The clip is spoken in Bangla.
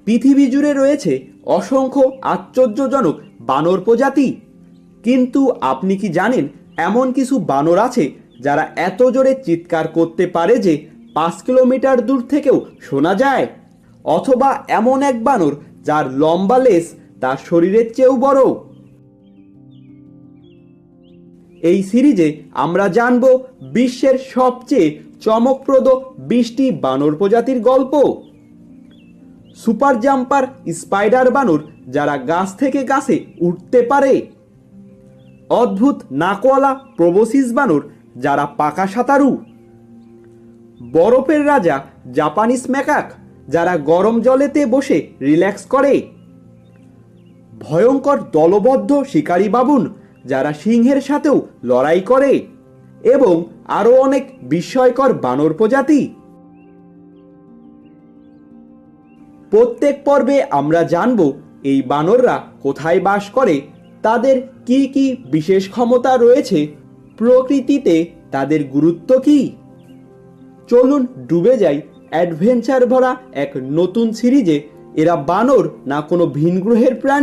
পৃথিবী জুড়ে রয়েছে অসংখ্য আশ্চর্যজনক বানর প্রজাতি, কিন্তু আপনি কি জানেন এমন কিছু বানর আছে যারা এত জোরে চিৎকার করতে পারে যে 5 কিলোমিটার দূর থেকেও শোনা যায়? অথবা এমন এক বানর যার লম্বা লেজ তার শরীরের চেয়েও বড়? এই সিরিজে আমরা জানব বিশ্বের সবচেয়ে চমকপ্রদ 20টি বানর প্রজাতির গল্প। সুপার জাম্পার স্পাইডার বানর যারা গাছ থেকে গাছে উঠতে পারে, অদ্ভুত নাকওয়ালা প্রবোসিস বানর যারা পাকা সাঁতারু, বরফের রাজা জাপানিজ ম্যাকাক যারা গরম জলেতে বসে রিল্যাক্স করে, ভয়ঙ্কর দলবদ্ধ শিকারী বাবুন যারা সিংহের সাথেও লড়াই করে, এবং আরও অনেক বিস্ময়কর বানর প্রজাতি। প্রত্যেক পর্বে আমরা জানব এই বানররা কোথায় বাস করে, তাদের কি কি বিশেষ ক্ষমতা রয়েছে, প্রকৃতিতে তাদের গুরুত্ব কি। চলুন ডুবে যাই অ্যাডভেঞ্চার ভরা এক নতুন সিরিজে। এরা বানর না কোনো ভিন গ্রহের প্রাণী?